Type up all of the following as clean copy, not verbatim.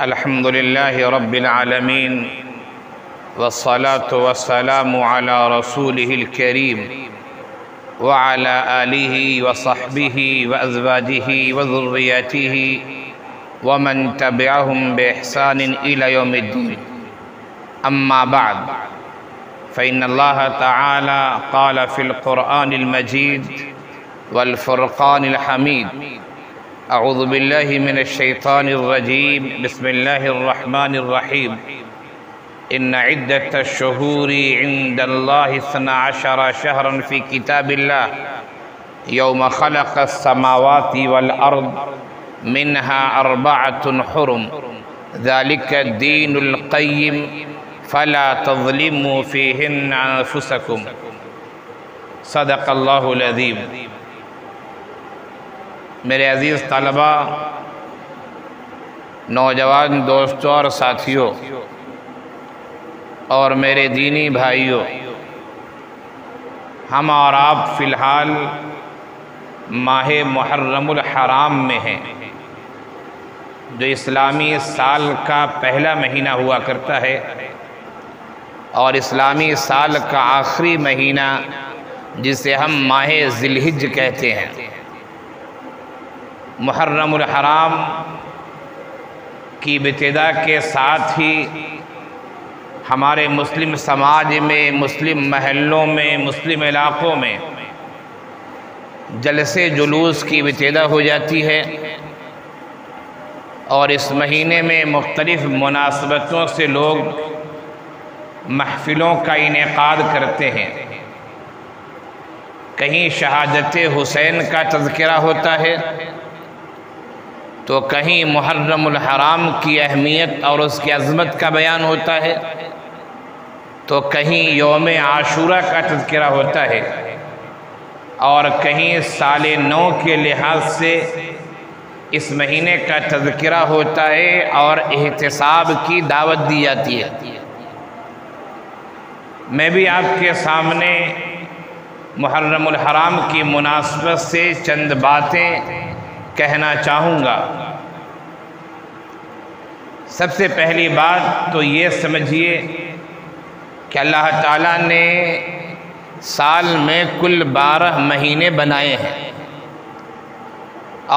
الحمد لله رب العالمين والصلاة والسلام على رسوله الكريم وعلى آله وصحبه وأزواجه وذرياته ومن تبعهم بإحسان إلى يوم الدين. أما بعد، فإن الله تعالى قال في القرآن المجيد والفرقان الحميد: أعوذ بالله من الشيطان الرجيم، بسم الله الرحمن الرحيم. إن عدة الشهور عند الله 12 شهرا في كتاب الله يوم خلق السماوات والأرض منها 4 حرم ذلك الدين القيم فلا تظلموا فيهن أنفسكم. صدق اللہ العظیم. میرے عزیز طلبہ، نوجوان دوستوں اور ساتھیوں اور میرے دینی بھائیوں، ہم اور آپ فی الحال ماہ محرم الحرام میں ہیں، جو اسلامی سال کا پہلا مہینہ ہوا کرتا ہے اور اسلامی سال کا آخری مہینہ جسے ہم ماہ ذی الحجہ کہتے ہیں. محرم الحرام کی ابتدا کے ساتھ ہی ہمارے مسلم سماج میں، مسلم محلوں میں، مسلم علاقوں میں جلسے جلوس کی ابتدا ہو جاتی ہے، اور اس مہینے میں مختلف مناسبتوں سے لوگ محفلوں کا انعقاد کرتے ہیں. کہیں شہادت حسین کا تذکرہ ہوتا ہے، تو کہیں محرم الحرام کی اہمیت اور اس کی عظمت کا بیان ہوتا ہے، تو کہیں یوم عاشورہ کا تذکرہ ہوتا ہے، اور کہیں سال نو کے لحاظ سے اس مہینے کا تذکرہ ہوتا ہے اور احتساب کی دعوت دی جاتی ہے. میں بھی آپ کے سامنے محرم الحرام کی مناسبت سے چند باتیں کہنا چاہوں گا. سب سے پہلی بات تو یہ سمجھیے کہ اللہ تعالیٰ نے سال میں کل 12 مہینے بنائے ہیں،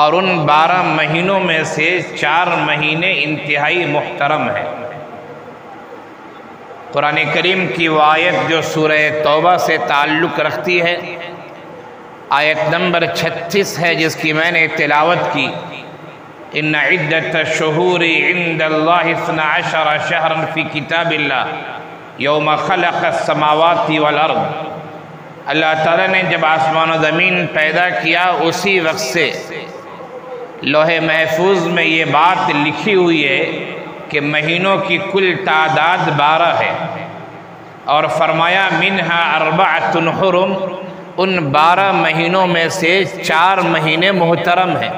اور ان 12 مہینوں میں سے 4 مہینے انتہائی محترم ہیں. قرآن کریم کی وہ آیت جو سورہ توبہ سے تعلق رکھتی ہے، آیت نمبر 36 ہے، جس کی میں نے تلاوت کی: ان عدت الشہور عند اللہ 12 شہرا فی کتاب اللہ یوم خلق السماوات والارض. اللہ تعالیٰ نے جب آسمان و زمین پیدا کیا، اسی وقت سے لوح محفوظ میں یہ بات لکھی ہوئی ہے کہ مہینوں کی کل تعداد 12 ہے، اور فرمایا منہا 4 حرم، ان 12 مہینوں میں سے 4 مہینے محترم ہیں.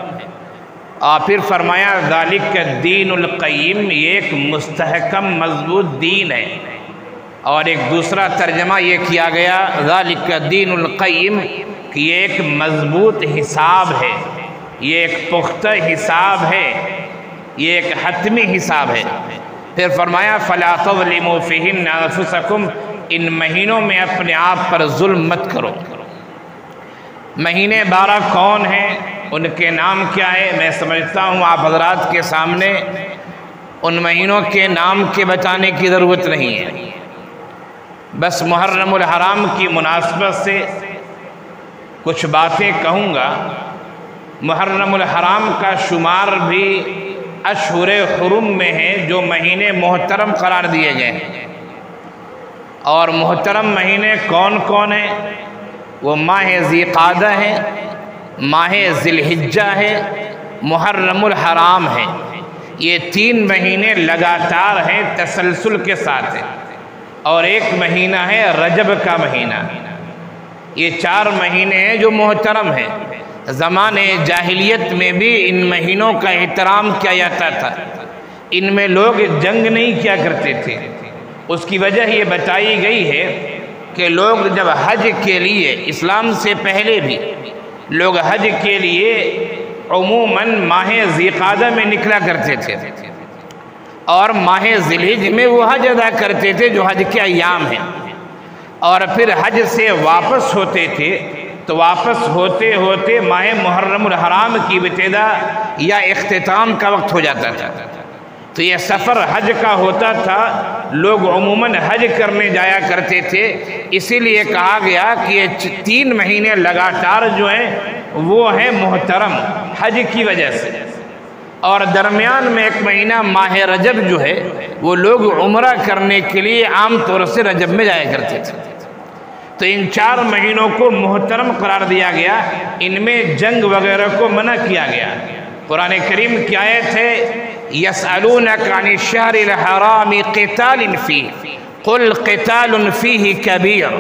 اور پھر فرمایا ذالک الدین القیم، یہ ایک مستحکم مضبوط دین ہے. اور ایک دوسرا ترجمہ یہ کیا گیا ذالک الدین القیم کہ یہ ایک مضبوط حساب ہے، یہ ایک پختہ حساب ہے، یہ ایک حتمی حساب ہے. پھر فرمایا فلا تظلموا فیہن انفسکم، ان مہینوں میں اپنے آپ پر ظلم مت کرو. مہینے 12 کون ہیں، ان کے نام کیا ہے؟ میں سمجھتا ہوں آپ حضرات کے سامنے ان مہینوں کے نام کے بتانے کی ضرورت نہیں ہے. بس محرم الحرام کی مناسبت سے کچھ باتیں کہوں گا. محرم الحرام کا شمار بھی اشہر حرم میں ہے، جو مہینے محترم قرار دیے گئے ہیں. اور محترم مہینے کون کون ہیں؟ وہ ماہ ذی قعدہ ہے، ماہ ذی الحجہ ہے، محرم الحرام ہے. یہ 3 مہینے لگاتار ہیں، تسلسل کے ساتھ ہیں. اور ایک مہینہ ہے رجب کا مہینہ. یہ 4 مہینے ہیں جو محترم ہیں. زمانے جاہلیت میں بھی ان مہینوں کا احترام کیا جاتا تھا. ان میں لوگ جنگ نہیں کیا کرتے تھے. اس کی وجہ یہ بتائی گئی ہے کہ لوگ جب حج کے لیے، اسلام سے پہلے بھی لوگ حج کے لیے عموماً ماہ ذی قعدہ میں نکلا کرتے تھے، اور ماہ ذوالحجہ میں وہ حج ادا کرتے تھے جو حج کے ایام ہیں، اور پھر حج سے واپس ہوتے تھے تو واپس ہوتے ہوتے ماہ محرم الحرام کی ابتدا یا اختتام کا وقت ہو جاتا تھا۔ تو یہ سفر حج کا ہوتا تھا، لوگ عموماً حج کرنے جایا کرتے تھے، اسی لیے کہا گیا کہ یہ 3 مہینے لگاتار جو ہیں وہ ہیں محترم حج کی وجہ سے، اور درمیان میں 1 مہینہ ماہ رجب جو ہے وہ لوگ عمرہ کرنے کے لیے عام طور سے رجب میں جایا کرتے تھے۔ تو ان 4 مہینوں کو محترم قرار دیا گیا، ان میں جنگ وغیرہ کو منع کیا گیا۔ قرآن کریم کی آیت ہے يَسْأَلُونَكَ عَنِ الشَّهْرِ الْحَرَامِ قِتَالٍ فِيهِ قُلْ قِتَالٌ فِيهِ كَبِيرٌ،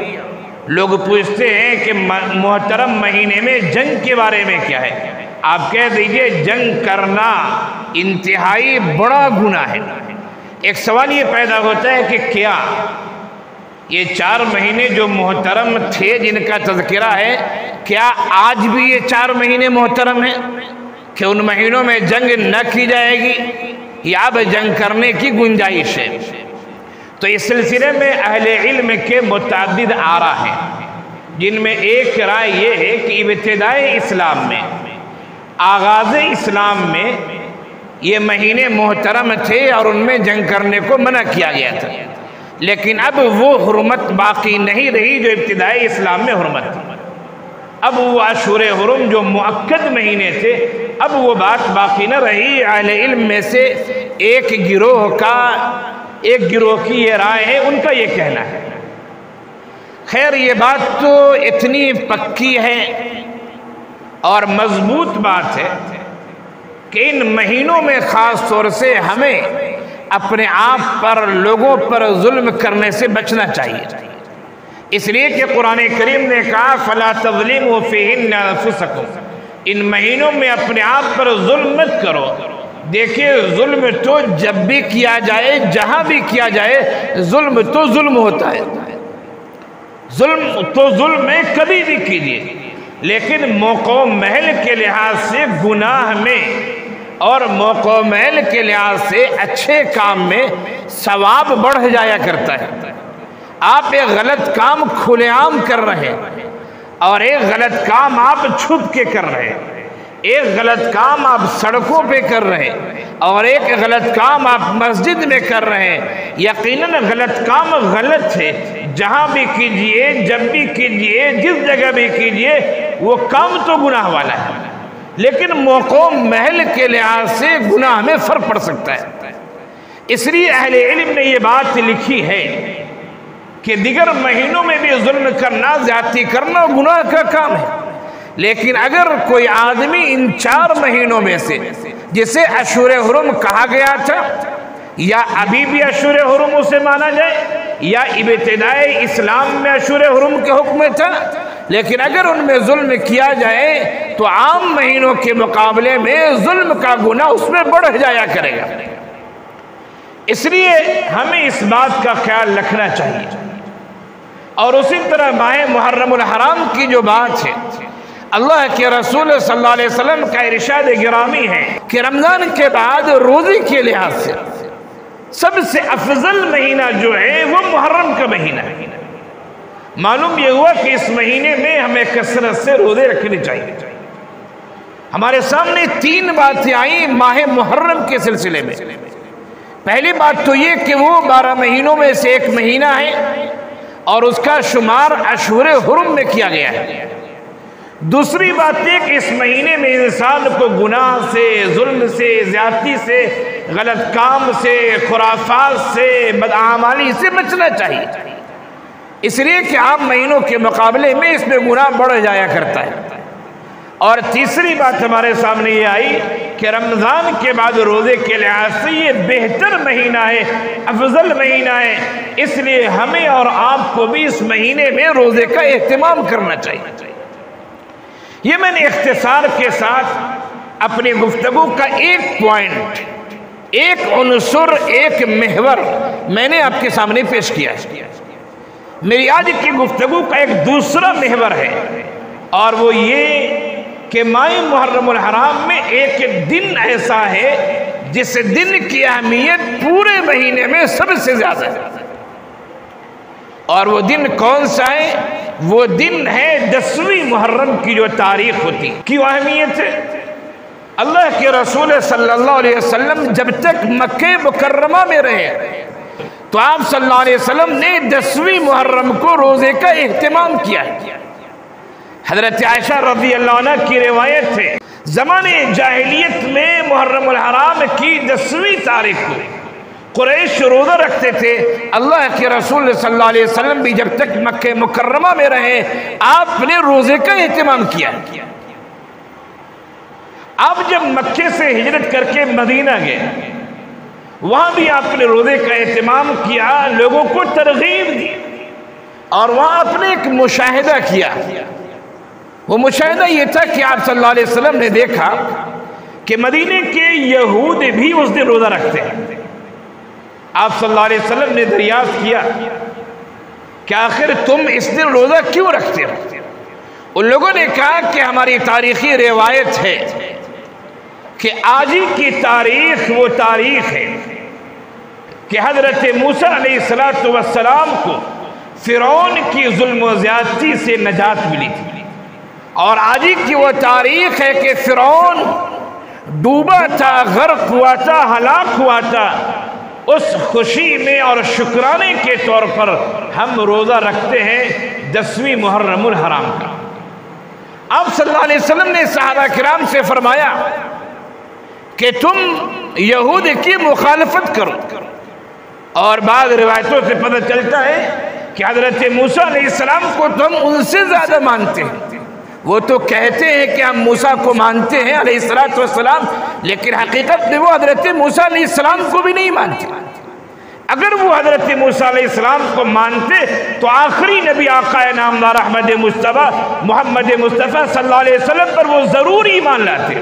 لوگ پوچھتے ہیں کہ محترم مہینے میں جنگ کے بارے میں کیا ہے، آپ کہہ دیجئے جنگ کرنا انتہائی بڑا گناہ ہے۔ ایک سوال یہ پیدا ہوتا ہے کہ کیا یہ 4 مہینے جو محترم تھے جن کا تذکرہ ہے، کیا آج بھی یہ 4 مہینے محترم ہیں کہ ان مہینوں میں جنگ نہ کی جائے گی، یا اب جنگ کرنے کی گنجائش ہے؟ تو اس سلسلے میں اہل علم کے متعدد آراء ہیں، جن میں ایک رائے یہ ہے کہ ابتدائی اسلام میں، آغاز اسلام میں یہ مہینے محترم تھے اور ان میں جنگ کرنے کو منع کیا گیا تھا، لیکن اب وہ حرمت باقی نہیں رہی جو ابتدائی اسلام میں حرمت تھی۔ اب وہ اشہر حرم جو مؤکد مہینے تھے، اب وہ بات باقی نہ رہی۔ اہل علم میں سے ایک گروہ کی یہ رائے ہے، ان کا یہ کہنا ہے۔ خیر یہ بات تو اتنی پکی ہے اور مضبوط بات ہے کہ ان مہینوں میں خاص طور سے ہمیں اپنے آپ پر، لوگوں پر ظلم کرنے سے بچنا چاہیے، اس لیے کہ قرآن کریم نے کہا فَلَا تَظْلِمُوا فِيهِنَّ أَنفُسَكُمْ، ان مہینوں میں اپنے آپ پر ظلم مت کرو۔ دیکھیے ظلم تو جب بھی کیا جائے، جہاں بھی کیا جائے، ظلم تو ظلم ہوتا ہے، ظلم تو ظلم ہے، کبھی بھی کیجیے، لیکن موقع و محل کے لحاظ سے گناہ میں اور موقع و محل کے لحاظ سے اچھے کام میں ثواب بڑھ جایا کرتا ہے۔ آپ ایک غلط کام کھلے عام کر رہے ہیں، اور ایک غلط کام آپ چھپ کے کر رہے ہیں، ایک غلط کام آپ سڑکوں پہ کر رہے ہیں، اور ایک غلط کام آپ مسجد میں کر رہے ہیں۔ یقیناً غلط کام غلط ہے، جہاں بھی کیجئے، جب بھی کیجئے، جس جگہ بھی کیجئے، وہ کام تو گناہ والا ہے، لیکن موقع محل کے لحاظ سے گناہ میں فرق پڑ سکتا ہے۔ اس لیے اہل علم نے یہ بات لکھی ہے کہ دیگر مہینوں میں بھی ظلم کرنا، زیادتی کرنا گناہ کا کام ہے، لیکن اگر کوئی آدمی ان 4 مہینوں میں سے جسے اشہر حرم کہا گیا تھا، یا ابھی بھی اشہر حرم اسے مانا جائے، یا ابتدائی اسلام میں اشہر حرم کے حکم تھا، لیکن اگر ان میں ظلم کیا جائے تو عام مہینوں کے مقابلے میں ظلم کا گناہ اس میں بڑھ جایا کرے گا۔ اس لیے ہمیں اس بات کا خیال رکھنا چاہیے۔ اور اسی طرح ماہ محرم الحرام کی جو بات ہے، اللہ کے رسول صلی اللہ علیہ وسلم کا ارشاد گرامی ہے کہ رمضان کے بعد روزے کے لحاظ سے سب سے افضل مہینہ جو ہے وہ محرم کا مہینہ ہے۔ معلوم یہ ہوا کہ اس مہینے میں ہمیں کثرت سے روزے رکھنے چاہیے۔ ہمارے سامنے 3 باتیں آئیں ماہ محرم کے سلسلے میں۔ پہلی بات تو یہ کہ وہ 12 مہینوں میں سے ایک مہینہ ہے اور اس کا شمار اشہر حرم میں کیا گیا ہے۔ دوسری بات یہ کہ اس مہینے میں انسان کو گناہ سے، ظلم سے، زیادتی سے، غلط کام سے، خرافات سے، بدعمالی سے بچنا چاہیے، اس لیے کہ عام مہینوں کے مقابلے میں اس میں گناہ بڑھ جایا کرتا ہے۔ اور تیسری بات ہمارے سامنے یہ آئی کہ رمضان کے بعد روزے کے لحاظ سے یہ بہتر مہینہ ہے، افضل مہینہ ہے، اس لیے ہمیں اور آپ کو بھی اس مہینے میں روزے کا اہتمام کرنا چاہیے۔ یہ میں نے اختصار کے ساتھ اپنی گفتگو کا ایک پوائنٹ، ایک عنصر، ایک محور میں نے آپ کے سامنے پیش کیا ہے۔ میری آج کی گفتگو کا ایک دوسرا محور ہے، اور وہ یہ کہ ماہ محرم الحرام میں ایک دن ایسا ہے جس دن کی اہمیت پورے مہینے میں سب سے زیادہ ہے، اور وہ دن کون سا ہے؟ وہ دن ہے 10ویں محرم کی جو تاریخ ہوتی، کیوں اہمیت ہے؟ اللہ کے رسول صلی اللہ علیہ وسلم جب تک مکہ مکرمہ میں رہے تو آپ صلی اللہ علیہ وسلم نے 10ویں محرم کو روزے کا اہتمام کیا ہے۔ حضرت عائشہ رضی اللہ عنہ کی روایت ہے، زمانے جاہلیت میں محرم الحرام کی 10ویں تاریخ کو قریش روزہ رکھتے تھے۔ اللہ کے رسول صلی اللہ علیہ وسلم بھی جب تک مکہ مکرمہ میں رہے آپ نے روزے کا اہتمام کیا۔ آپ جب مکے سے ہجرت کر کے مدینہ گئے، وہاں بھی آپ نے روزے کا اہتمام کیا، لوگوں کو ترغیب دی، اور وہاں آپ نے ایک مشاہدہ کیا۔ وہ مشاہدہ یہ تھا کہ آپ صلی اللہ علیہ وسلم نے دیکھا کہ مدینے کے یہود بھی اس دن روزہ رکھتے ہیں۔ آپ صلی اللہ علیہ وسلم نے دریافت کیا کہ آخر تم اس دن روزہ کیوں رکھتے ہو؟ ان لوگوں نے کہا کہ ہماری تاریخی روایت ہے کہ آج ہی کی تاریخ وہ تاریخ ہے کہ حضرت موسیٰ علیہ السلام کو فرعون کی ظلم و زیادتی سے نجات ملی تھی، اور آج ہی کی وہ تاریخ ہے کہ فرعون ڈوبا تھا، غرق ہوا تھا، ہلاک ہوا تھا۔ اس خوشی میں اور شکرانے کے طور پر ہم روزہ رکھتے ہیں 10ویں محرم الحرام کا۔ آپ صلی اللہ علیہ وسلم نے صحابہ کرام سے فرمایا کہ تم یہود کی مخالفت کرو، اور بعض روایتوں سے پتہ چلتا ہے کہ حضرت موسیٰ علیہ السلام کو تو ہم ان سے زیادہ مانتے ہیں۔ وہ تو کہتے ہیں کہ ہم موسیٰ کو مانتے ہیں علیہ السلام، لیکن حقیقت میں وہ حضرت موسیٰ علیہ السلام کو بھی نہیں مانتے۔ اگر وہ حضرت موسیٰ علیہ السلام کو مانتے تو آخری نبی آقا نامدار احمد مصطفیٰ محمد مصطفیٰ صلی اللہ علیہ وسلم پر وہ ضرور ایمان لاتے۔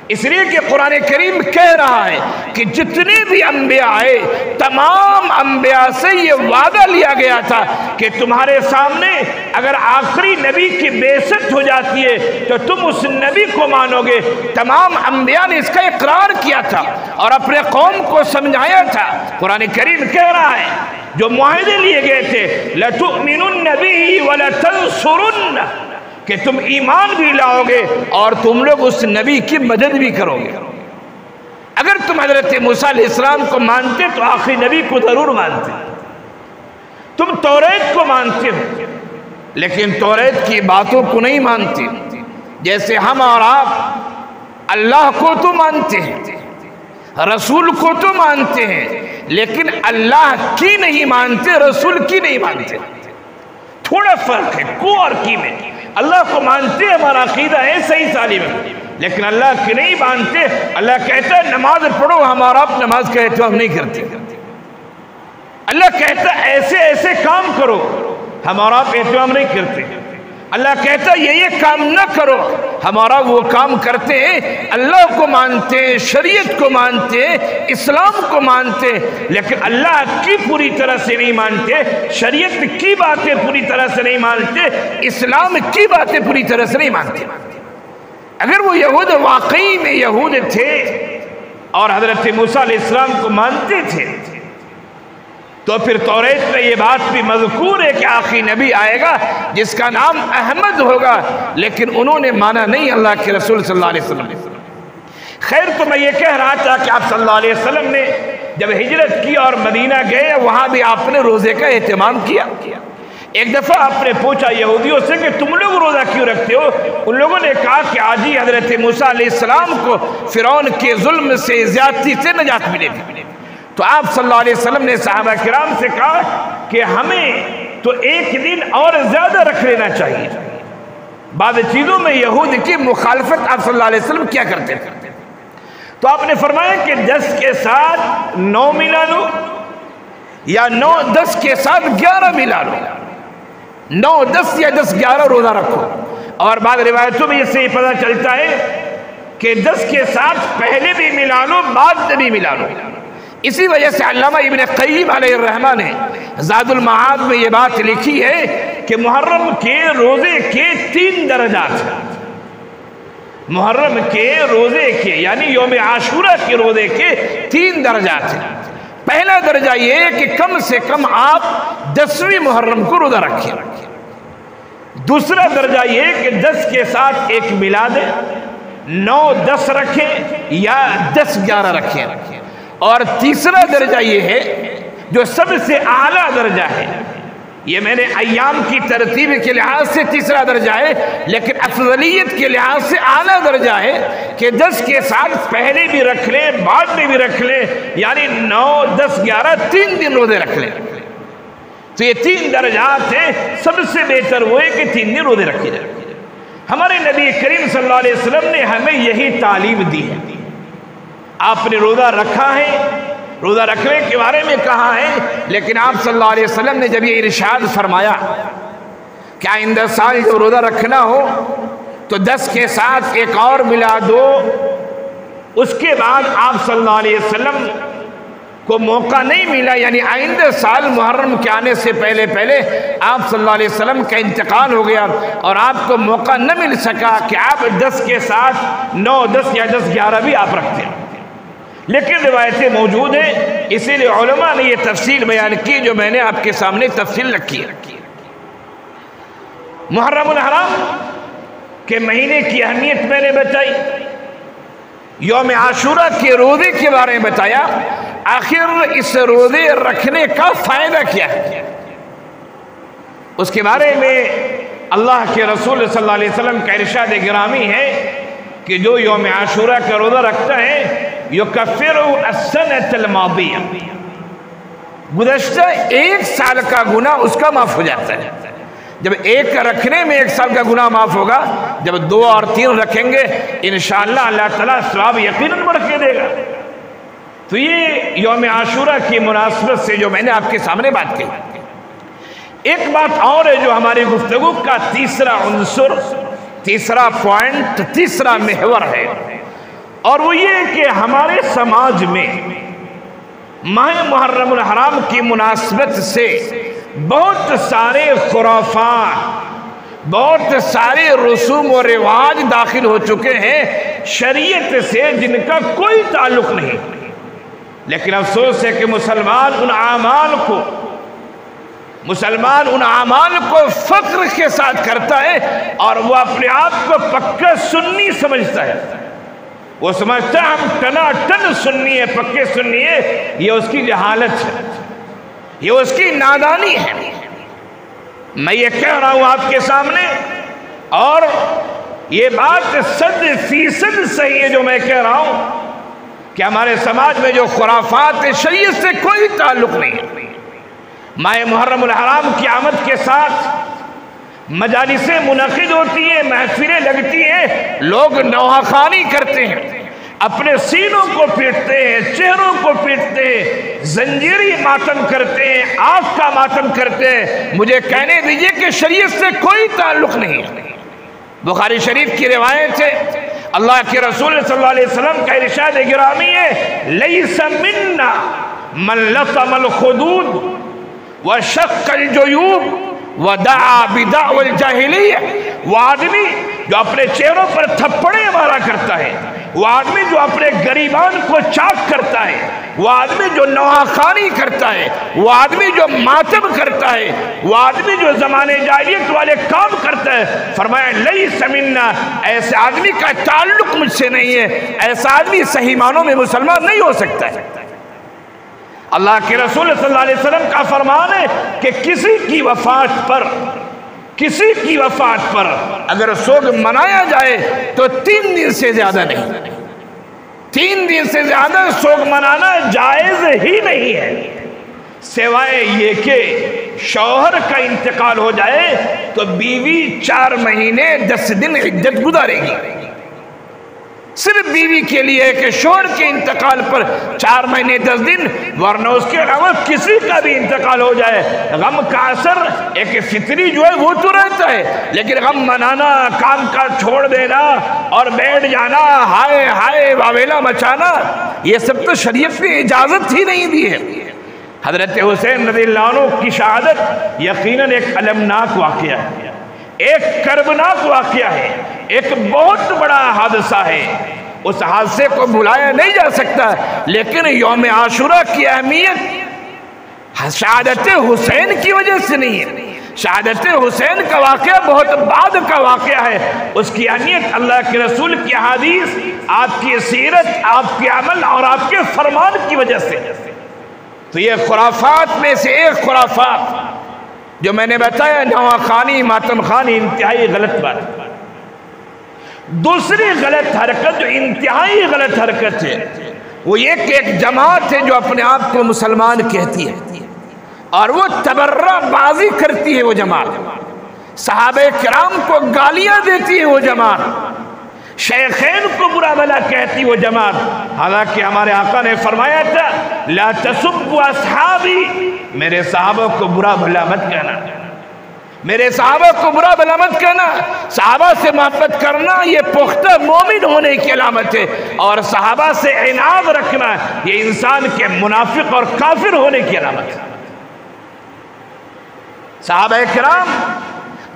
اس لیے کہ قرآن کریم کہہ رہا ہے کہ جتنے بھی انبیاء آئے تمام انبیاء سے یہ وعدہ لیا گیا تھا کہ تمہارے سامنے اگر آخری نبی کی بعثت ہو جاتی ہے تو تم اس نبی کو مانو گے۔ تمام انبیاء نے اس کا اقرار کیا تھا اور اپنے قوم کو سمجھایا تھا۔ قرآن کریم کہہ رہا ہے جو معاہدے لیے گئے تھے لَتُؤْمِنُنَّ بِهِ وَلَتَنْصُرُنَّ، کہ تم ایمان بھی لاؤ گے اور تم لوگ اس نبی کی مدد بھی کرو گے۔ اگر تم حضرت موسیٰ علیہ السلام کو مانتے تو آخری نبی کو ضرور مانتے۔ تم توریت کو مانتے ہو لیکن توریت کی باتوں کو نہیں مانتے، جیسے ہم اور آپ اللہ کو تو مانتے ہیں، رسول کو تو مانتے ہیں، لیکن اللہ کی نہیں مانتے، رسول کی نہیں مانتے۔ تھوڑا فرق ہے کو اور کی میں۔ اللہ کو مانتے ہمارا عقیدہ ہے صحیح سالم ہے، لیکن اللہ کی نہیں مانتے۔ اللہ کہتا ہے نماز پڑھو، ہمارا آپ نماز کہتے ہو ہم نہیں کرتے۔ اللہ کہتا ہے ایسے ایسے کام کرو، ہمارا آپ اہتمام نہیں کرتے۔ اللہ کہتا ہے یہ کام نہ کرو، ہمارا وہ کام کرتے ہیں۔ اللہ کو مانتے ہیں، شریعت کو مانتے ہیں، اسلام کو مانتے ہیں، لیکن اللہ کی پوری طرح سے نہیں مانتے، شریعت کی باتیں پوری طرح سے نہیں مانتے، اسلام کی باتیں پوری طرح سے نہیں مانتے۔ اگر وہ یہود واقعی میں یہود تھے اور حضرت موسیٰ علیہ السلام کو مانتے تھے تو پھر توریت میں یہ بات بھی مذکور ہے کہ آخری نبی آئے گا جس کا نام احمد ہوگا، لیکن انہوں نے مانا نہیں اللہ کے رسول صلی اللہ علیہ وسلم۔ خیر تو میں یہ کہہ رہا تھا کہ آپ صلی اللہ علیہ وسلم نے جب ہجرت کی اور مدینہ گئے وہاں بھی آپ نے روزے کا اہتمام کیا۔ ایک دفعہ آپ نے پوچھا یہودیوں سے کہ تم لوگ روزہ کیوں رکھتے ہو؟ ان لوگوں نے کہا کہ آج ہی حضرت موسیٰ علیہ السلام کو فرعون کے ظلم سے زیادتی سے نجات ملے گی۔ تو آپ صلی اللہ علیہ وسلم نے صحابہ کرام سے کہا کہ ہمیں تو ایک دن اور زیادہ رکھ لینا چاہیے۔ بعض چیزوں میں یہود کی مخالفت آپ صلی اللہ علیہ وسلم کیا کرتے تھے، تو آپ نے فرمایا کہ 10 کے ساتھ 9 ملا لو، یا 9-10 کے ساتھ 11 ملا لو، 9-10 یا 10-11 روزہ رکھو۔ اور بعض روایتوں میں اس سے یہ پتہ چلتا ہے کہ 10 کے ساتھ پہلے بھی ملا لو بعد میں بھی ملا لو۔ اسی وجہ سے علامہ ابن قیم علیہ الرحمہ نے زاد المعاد میں یہ بات لکھی ہے کہ محرم کے روزے کے 3 درجات ہیں۔ محرم کے روزے کے یعنی یوم عاشورہ کے روزے کے 3 درجات ہیں۔ پہلا درجہ یہ ہے کہ کم سے کم آپ 10ویں محرم کو روزہ رکھیں۔ دوسرا درجہ یہ ہے کہ 10 کے ساتھ ایک ملا دیں، 9-10 رکھیں یا 10-11 رکھیں۔ اور تیسرا درجہ یہ ہے جو سب سے اعلیٰ درجہ ہے، یہ میں نے ایام کی ترتیب کے لحاظ سے تیسرا درجہ ہے، لیکن افضلیت کے لحاظ سے اعلیٰ درجہ ہے کہ 10 کے ساتھ پہلے بھی رکھ لیں، بعد میں بھی رکھ لیں، یعنی 9, 10, 11 3 دن روزے رکھ لیں۔ تو یہ 3 درجات ہیں، سب سے بہتر وہ ہے کہ 3 دن روزے رکھے جائیں۔ ہمارے نبی کریم صلی اللہ علیہ وسلم نے ہمیں یہی تعلیم دی ہے۔ آپ نے روزہ رکھا ہے، روزہ رکھنے کے بارے میں کہا ہے، لیکن آپ صلی اللہ علیہ وسلم نے جب یہ ارشاد فرمایا کہ آئندہ سال جب روزہ رکھنا ہو تو 10 کے ساتھ ایک اور ملا دو، اس کے بعد آپ صلی اللہ علیہ وسلم کو موقع نہیں ملا، یعنی آئندہ سال محرم کے آنے سے پہلے آپ صلی اللہ علیہ وسلم کا انتقال ہو گیا اور آپ کو موقع نہ مل سکا کہ آپ 10 کے ساتھ 9, 10 یا 10, 11 بھی آپ رکھتے ہیں۔ لیکن روایتیں موجود ہیں، اسی لیے علماء نے یہ تفصیل بیان کی جو میں نے آپ کے سامنے تفصیل رکھی ہے۔ محرم الحرام کے مہینے کی اہمیت میں نے بتائی، یوم عاشورہ کے روزے کے بارے میں بتایا، آخر اس روزے رکھنے کا فائدہ کیا ہے اس کے بارے میں اللہ کے رسول صلی اللہ علیہ وسلم کا ارشاد گرامی ہے کہ جو یوم عاشورہ کا روزہ رکھتا ہے یکفر السنۃ الماضیہ، گزشتہ 1 سال کا گناہ اس کا معاف ہو جاتا ہے۔ جب ایک رکھنے میں 1 سال کا گناہ معاف ہوگا، جب 2 اور 3 رکھیں گے انشاءاللہ اللہ تعالیٰ ثواب یقیناً بڑھ کے دے گا۔ تو یہ یوم عاشورہ کی مناسبت سے جو میں نے آپ کے سامنے بات کی، ایک بات اور ہے جو ہماری گفتگو کا تیسرا عنصر، تیسرا پوائنٹ، تیسرا محور ہے، اور وہ یہ کہ ہمارے سماج میں ماہ محرم الحرام کی مناسبت سے بہت سارے خرافات، بہت سارے رسوم و رواج داخل ہو چکے ہیں شریعت سے جن کا کوئی تعلق نہیں۔ لیکن افسوس ہے کہ مسلمان ان اعمال کو فخر کے ساتھ کرتا ہے اور وہ اپنے آپ کو پکا سنی سمجھتا ہے۔ وہ سمجھتا ہے ہم ٹنا سنی ہے، پکے سنی ہے۔ یہ اس کی جہالت ہے، یہ اس کی نادانی ہے۔ میں یہ کہہ رہا ہوں آپ کے سامنے، اور یہ بات 100% صحیح ہے جو میں کہہ رہا ہوں کہ ہمارے سماج میں جو خرافات شریعت سے کوئی تعلق نہیں ہے۔ ماہ محرم الحرام کی آمد کے ساتھ مجالسیں منعقد ہوتی ہیں، محفلیں لگتی ہیں، لوگ نوحہ کرتے ہیں، اپنے سینوں کو پیٹتے ہیں، چہروں کو پیٹتے ہیں، زنجیری ماتم کرتے ہیں، آنکھ کا ماتم کرتے ہیں۔ مجھے کہنے دیجئے کہ شریعت سے کوئی تعلق نہیں ہے۔ بخاری شریف کی روایت ہے، اللہ کے رسول صلی اللہ علیہ وسلم کا ارشاد گرامی ہے، لیس منا من لطم الخدود وشق الجیوب ودعا بدعو الجاہلیہ۔ وہ آدمی جو اپنے چہروں پر تھپڑے مارا کرتا ہے، وہ آدمی جو اپنے گریبان کو چاک کرتا ہے، وہ آدمی جو نوحہ کرتا ہے، وہ آدمی جو ماتم کرتا ہے، وہ آدمی جو زمانے جاہلیت والے کام کرتا ہے، فرمایا لیس منا، ایسے آدمی کا تعلق مجھ سے نہیں ہے، ایسا آدمی صحیح معنوں میں مسلمان نہیں ہو سکتا ہے۔ اللہ کے رسول صلی اللہ علیہ وسلم کا فرمان ہے کہ کسی کی وفات پر اگر سوگ منایا جائے تو 3 دن سے زیادہ نہیں، 3 دن سے زیادہ سوگ منانا جائز ہی نہیں ہے، سوائے یہ کہ شوہر کا انتقال ہو جائے تو بیوی 4 مہینے 10 دن عدت گزارے گی۔ صرف بیوی کے لیے ہے کہ شوہر کے انتقال پر 4 مہینے 10 دن، ورنہ اس کے علاوہ کسی کا بھی انتقال ہو جائے، غم کا اثر ایک فطری جو ہے وہ تو رہتا ہے، لیکن غم منانا، کام کا چھوڑ دینا اور بیٹھ جانا، ہائے ہائے واویلا مچانا، یہ سب تو شریعت نے اجازت ہی نہیں دی ہے۔ حضرت حسین رضی اللہ عنہ کی شہادت یقیناً ایک المناک واقعہ ہے، ایک کربناک واقعہ ہے، ایک بہت بڑا حادثہ ہے، اس حادثے کو بھلایا نہیں جا سکتا، لیکن یوم عاشورہ کی اہمیت شہادت حسین کی وجہ سے نہیں ہے، شہادت حسین کا واقعہ بہت بعد کا واقعہ ہے، اس کی اہمیت اللہ کے رسول کی حدیث، آپ کی سیرت، آپ کے عمل اور آپ کے فرمان کی وجہ سے۔ تو یہ خرافات میں سے ایک خرافات جو میں نے بتایا، نواں خوانی، ماتم خوانی، انتہائی غلط بات۔ دوسری غلط حرکت جو انتہائی غلط حرکت ہے وہ یہ کہ ایک جماعت ہے جو اپنے آپ کو مسلمان کہتی ہے اور وہ تبرہ بازی کرتی ہے، وہ جماعت صحابہ کرام کو گالیاں دیتی ہے، وہ جماعت شیخین کو برا بھلا کہتی وہ جماعت، حالانکہ ہمارے آقا نے فرمایا تھا لا تسبوا اصحابی، میرے صحابہ کو برا بھلا مت کہنا، میرے صحابہ کو برا بھلا مت کہنا۔ صحابہ سے محبت کرنا یہ پختہ مومن ہونے کی علامت ہے، اور صحابہ سے عناد رکھنا یہ انسان کے منافق اور کافر ہونے کی علامت ہے۔ صحابہ کرام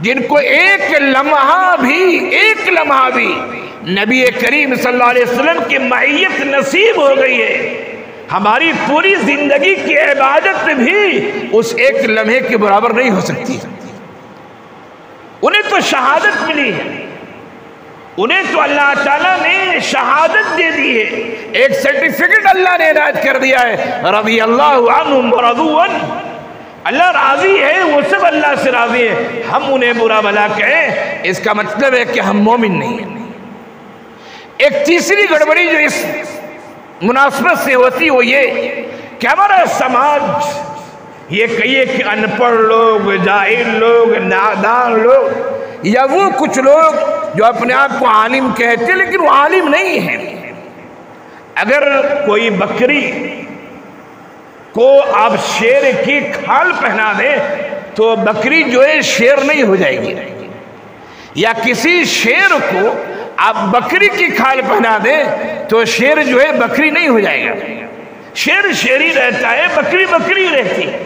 جن کو ایک لمحہ بھی نبی کریم صلی اللہ علیہ وسلم کی معیت نصیب ہو گئی ہے، ہماری پوری زندگی کی عبادت بھی اس ایک لمحے کے برابر نہیں ہو سکتی۔ انہیں تو شہادت ملی ہے، انہیں تو اللہ تعالیٰ نے شہادت دے دی ہے، ایک سرٹیفکیٹ اللہ نے عنایت کر دیا ہے، رضی اللہ عنہم ورضوا عنہ، اللہ راضی ہے، وہ سب اللہ سے راضی ہے، ہم انہیں برا بھلا کہیں اس کا مطلب ہے کہ ہم مومن نہیں ہیں۔ ایک تیسری گڑبڑی جو اس مناسبت سے ہوتی وہ یہ کہ ہمارا سماج یہ کہیے کہ ان پڑھ لوگ، جاہل لوگ، نادان لوگ، یا وہ کچھ لوگ جو اپنے آپ کو عالم کہتے لیکن وہ عالم نہیں ہیں، اگر کوئی بکری کو آپ شیر کی کھال پہنا دیں تو بکری جو ہے شیر نہیں ہو جائے گی، یا کسی شیر کو آپ بکری کی کھال پہنا دیں تو شیر جو ہے بکری نہیں ہو جائے گا، شیر شیری رہتا ہے، بکری بکری رہتی ہے۔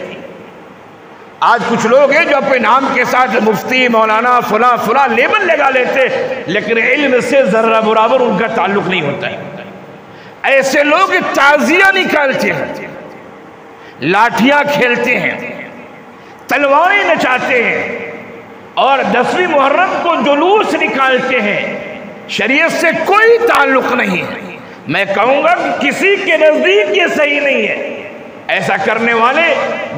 آج کچھ لوگ ہیں جو اپنے نام کے ساتھ مفتی، مولانا، فلاں فلاں لیبل لگا لیتے، لیکن علم سے ذرہ برابر ان کا تعلق نہیں ہوتا ہے۔ ایسے لوگ تعزیہ نکالتے ہیں، لاٹھیاں کھیلتے ہیں، تلواریں نچاتے ہیں، اور 10ویں محرم کو جلوس نکالتے ہیں، شریعت سے کوئی تعلق نہیں ہے۔ میں کہوں گا کہ کسی کے نزدیک یہ صحیح نہیں ہے۔ ایسا کرنے والے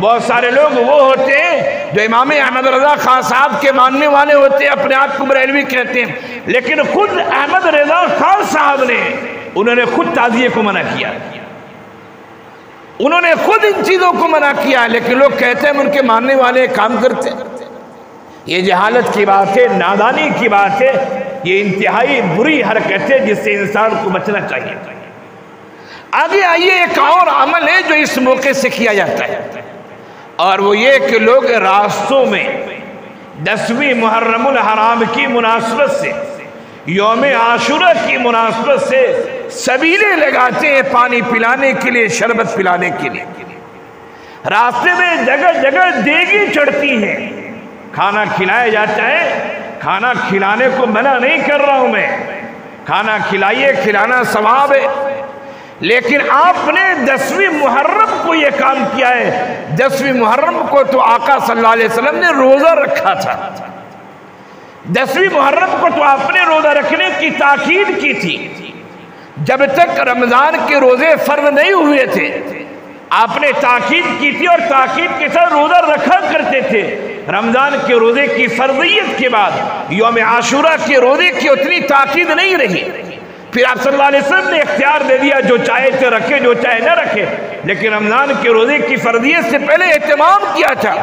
بہت سارے لوگ وہ ہوتے ہیں جو امام احمد رضا خان صاحب کے ماننے والے ہوتے ہیں، اپنے آپ کو بریلوی کہتے ہیں، لیکن خود احمد رضا خان صاحب نے انہوں نے خود تعزیے کو منع کیا، انہوں نے خود ان چیزوں کو منع کیا، لیکن لوگ کہتے ہیں ان کے ماننے والے کام کرتے ہیں۔ یہ جہالت کی بات ہے، نادانی کی بات ہے، یہ انتہائی بری حرکت ہے جس سے انسان کو بچنا چاہیے۔ آگے آئیے، ایک اور عمل ہے جو اس موقع سے کیا جاتا ہے، اور وہ یہ کہ لوگ راستوں میں 10ویں محرم الحرام کی مناسبت سے، یوم عاشورہ کی مناسبت سے سبیلیں لگاتے ہیں پانی پلانے کے لیے، شربت پلانے کے لیے۔ راستے میں جگہ جگہ دیگیں چڑھتی ہیں، کھانا کھلایا جاتا ہے۔ کھانا کھلانے کو منع نہیں کر رہا ہوں میں، کھانا کھلائیے، کھلانا ثواب ہے، لیکن آپ نے 10ویں محرم کو یہ کام کیا ہے۔ 10ویں محرم کو تو آقا صلی اللہ علیہ وسلم نے روزہ رکھا تھا، 10ویں محرم کو تو آپ نے روزہ رکھنے کی تاکید کی تھی۔ جب تک رمضان کے روزے فرض نہیں ہوئے تھے آپ نے تاکید کی تھی، اور تاکید کے ساتھ روزہ رکھا کرتے تھے۔ رمضان کے روزے کی فرضیت کے بعد یوم عاشورہ کے روزے کی اتنی تاکید نہیں رہی، پھر آپ صلی اللہ علیہ وسلم نے اختیار دے دیا جو چاہے تو رکھے، جو چاہے نہ رکھے، لیکن رمضان کے روزے کی فرضیت سے پہلے اہتمام کیا تھا۔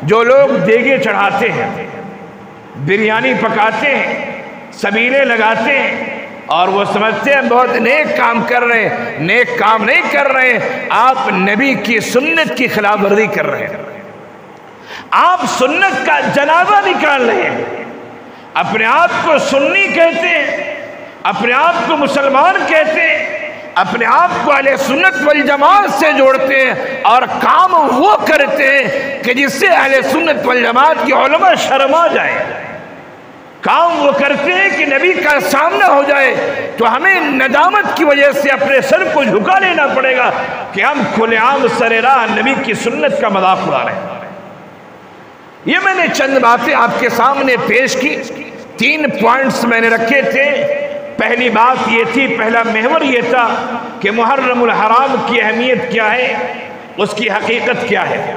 جو لوگ دیگیں چڑھاتے ہیں، بریانی پکاتے ہیں، سبیلیں لگاتے ہیں، اور وہ سمجھتے ہیں بہت نیک کام کر رہے ہیں، نیک کام نہیں کر رہے ہیں، آپ نبی کی سنت کی خلاف ورزی کر رہے ہیں، آپ سنت کا جنازہ نکال رہے ہیں، اپنے آپ کو سنی کہتے ہیں، اپنے آپ کو مسلمان کہتے ہیں، اپنے آپ کو اہل سنت والجماعت سے جوڑتے ہیں، اور کام وہ کرتے ہیں کہ جس سے اہل سنت والجماعت کی علماء شرما جائیں۔ کام وہ کرتے ہیں کہ نبی کا سامنا ہو جائے تو ہمیں ندامت کی وجہ سے اپنے سر کو جھکا لینا پڑے گا کہ ہم کھلے عام سر راہ نبی کی سنت کا مذاق اڑا رہے ہیں۔ یہ میں نے چند باتیں آپ کے سامنے پیش کی، 3 پوائنٹس میں نے رکھے تھے۔ پہلی بات یہ تھی، پہلا محور یہ تھا کہ محرم الحرام کی اہمیت کیا ہے، اس کی حقیقت کیا ہے۔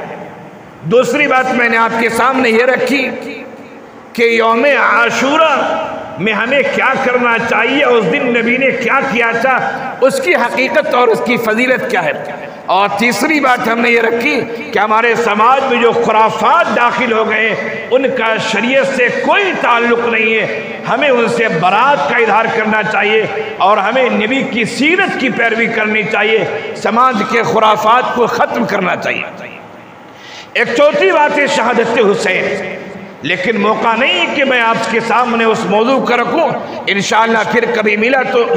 دوسری بات میں نے آپ کے سامنے یہ رکھی کہ یوم عاشورہ میں ہمیں کیا کرنا چاہیے، اس دن نبی نے کیا کیا تھا، اس کی حقیقت اور اس کی فضیلت کیا ہے۔ اور تیسری بات ہم نے یہ رکھی کہ ہمارے سماج میں جو خرافات داخل ہو گئے ان کا شریعت سے کوئی تعلق نہیں ہے، ہمیں ان سے برات کا اظہار کرنا چاہیے اور ہمیں نبی کی سیرت کی پیروی کرنی چاہیے، سماج کے خرافات کو ختم کرنا چاہیے۔ ایک چوتھی بات ہے شہادت حسین، لیکن موقع نہیں کہ میں آپ کے سامنے اس موضوع کو رکھوں، انشاءاللہ پھر کبھی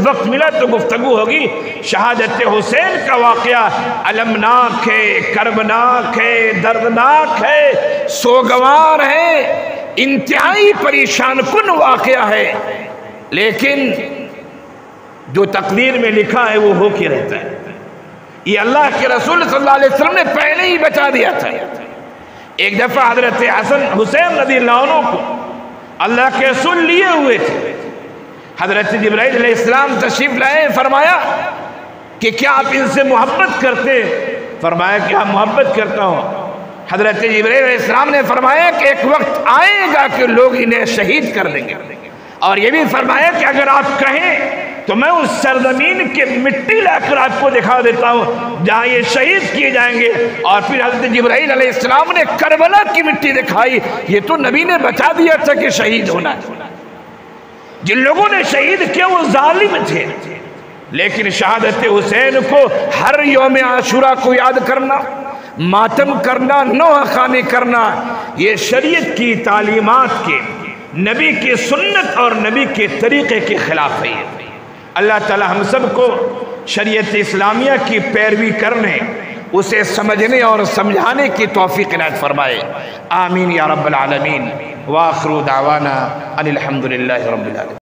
وقت ملا تو گفتگو ہوگی۔ شہادت حسین کا واقعہ المناک ہے، کربناک ہے، دردناک ہے، سوگوار ہے، انتہائی پریشان کن واقعہ ہے، لیکن جو تقدیر میں لکھا ہے وہ ہو کے رہتا ہے۔ یہ اللہ کے رسول صلی اللہ علیہ وسلم نے پہلے ہی بتا دیا تھا۔ ایک دفعہ حضرت حسن حسین رضی اللہ عنہ کو اللہ کے رسول لیے ہوئے تھے، حضرت جبرائیل علیہ السلام تشریف لائے، فرمایا کہ کیا آپ ان سے محبت کرتے؟ فرمایا کہ ہاں محبت کرتا ہوں۔ حضرت جبرائیل علیہ السلام نے فرمایا کہ ایک وقت آئے گا کہ لوگ انہیں شہید کر دیں گے، اور یہ بھی فرمایا کہ اگر آپ کہیں تو میں اس سرزمین کے مٹی لا کر آپ کو دکھا دیتا ہوں جہاں یہ شہید کیے جائیں گے۔ اور پھر حضرت جبرائیل علیہ السلام نے کربلا کی مٹی دکھائی۔ یہ تو نبی نے بتا دیا تھا کہ شہید ہونا ہے۔ جن لوگوں نے شہید کیا وہ ظالم تھے، لیکن شہادت حسین کو ہر یوم عاشورہ کو یاد کرنا، ماتم کرنا، نوحہ خوانی کرنا، یہ شریعت کی تعلیمات کے، نبی کی سنت اور نبی کے طریقے کے خلاف ہے۔ اللہ تعالی ہم سب کو شریعت اسلامیہ کی پیروی کرنے، اسے سمجھنے اور سمجھانے کی توفیق عنایت فرمائے، آمین یا رب العالمین۔ وآخر دعوانا ان الحمد للہ رب العالمین۔